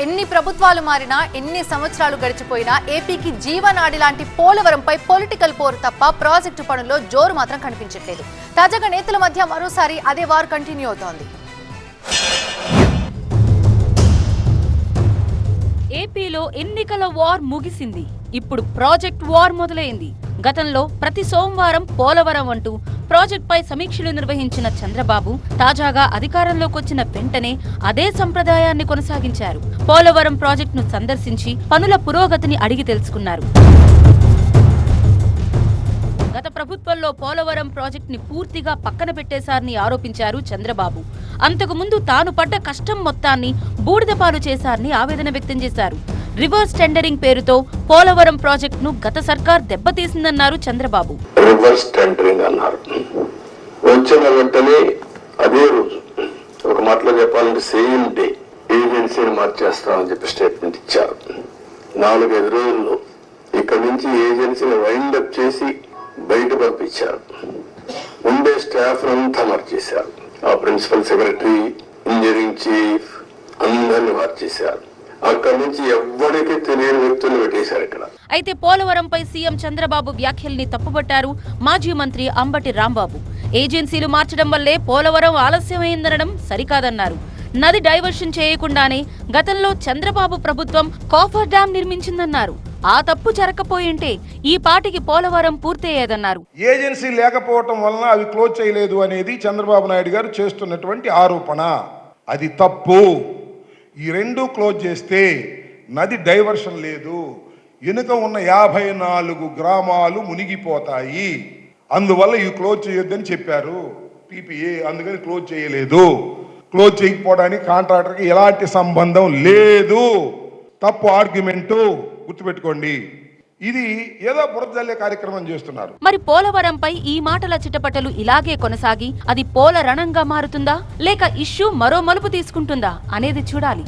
ఎన్ని ప్రభుత్వాలు మారినా ఎన్ని సంవత్సరాలు గడిచిపోయినా ఏపీకి జీవనాడి లాంటి పోలవరంపై పొలిటికల్ పోరు తప్ప ప్రాజెక్టు పనుల్లో జోరు మాత్రం కనిపించట్లేదు. తాజాగా నేతల మధ్య మరోసారి అదే వార్ కంటిన్యూ అవుతోంది. ఏపీలో ఎన్నికల వార్ ముగిసింది. ఇప్పుడు ప్రాజెక్ట్ వార్ మొదలైంది. గతంలో ప్రతి సోమవారం పోలవరం అంటూ ప్రాజెక్టుపై సమీక్షలు నిర్వహించిన చంద్రబాబు తాజాగా అధికారంలోకి వచ్చిన వెంటనే అదే సంప్రదాయాన్ని కొనసాగించారు. పోలవరం ప్రాజెక్టును సందర్శించి పనుల పురోగతిని అడిగి తెలుసుకున్నారు. గత ప్రభుత్వంలో పోలవరం ప్రాజెక్టుని పూర్తిగా పక్కన పెట్టేశారని ఆరోపించారు చంద్రబాబు. అంతకుముందు తాను పడ్డ కష్టం మొత్తాన్ని బూడిదపాలు చేశారని ఆవేదన వ్యక్తం చేశారు. రివర్స్ టెండరింగ్ పేరుతో పోలవరం ప్రాజెక్టును గత సర్కార్ దెబ్బతీసిందన్నారు చంద్రబాబు. రివర్స్ టెండరింగ్ అన్నారు. వచ్చిన వెంటనే అదే రోజు ఒక మాటలో చెప్పాలంటే సేమ్ డే ఏజెన్సీని మార్చేస్తామని చెప్పి స్టేట్మెంట్ ఇచ్చారు. 4-5 రోజుల్లో ఇక్కడి నుంచి ఏజెన్సీని వైండప్ చేసి బయట పంపించారు. ఉండే స్టాఫ్ అంతా మార్చేశారు. ఆ ప్రిన్సిపల్ సెక్రటరీ, ఇంజనీరింగ్ చీఫ్ అందరినీ మార్చేశారు. అక్కడి నుంచి ఎవ్వరికీ తెలియని వ్యక్తులు పెట్టేశారు ఇక్కడ. అయితే పోలవరంపై సీఎం చంద్రబాబు వ్యాఖ్యల్ని తప్పుపట్టారు మాజీ మంత్రి అంబటి రాంబాబు. ఏజెన్సీలు మార్చడం వల్లే పోలవరం ఆలస్యమైందనడం సరికాదన్నారు. నది డైవర్షన్ చేయకుండానే గతంలో చంద్రబాబు ప్రభుత్వం కాఫర్ డ్యాం నిర్మించిందన్నారు. ఆ తప్పు జరగకపోయింటే ఈ పాటికి పోలవరం పూర్తయ్యేదన్నారు. ఏజెన్సీ లేకపోవటం వలన అవి క్లోజ్ చేయలేదు అనేది చంద్రబాబు నాయుడు గారు చేస్తున్నటువంటి ఆరోపణ. అది తప్పు. ఈ రెండు క్లోజ్ చేస్తే నది డైవర్షన్ లేదు, వెనుక ఉన్న 54 గ్రామాలు మునిగిపోతాయి. అందువల్ల ఇవి క్లోజ్ చేయొద్దని చెప్పారు పీపీఏ. అందుకని క్లోజ్ చేయలేదు. క్లోజ్ చేయకపోవడానికి కాంట్రాక్టర్కి ఎలాంటి సంబంధం లేదు. తప్పు ఆర్గ్యుమెంటు, గుర్తుపెట్టుకోండి. ఇది ఏదో బురదల్లే కార్యక్రమం చేస్తున్నారు. మరి పోలవరంపై ఈ మాటల చిటపటలు ఇలాగే కొనసాగి అది పోల రణంగా మారుతుందా లేక ఇష్యూ మరో మలుపు తీసుకుంటుందా అనేది చూడాలి.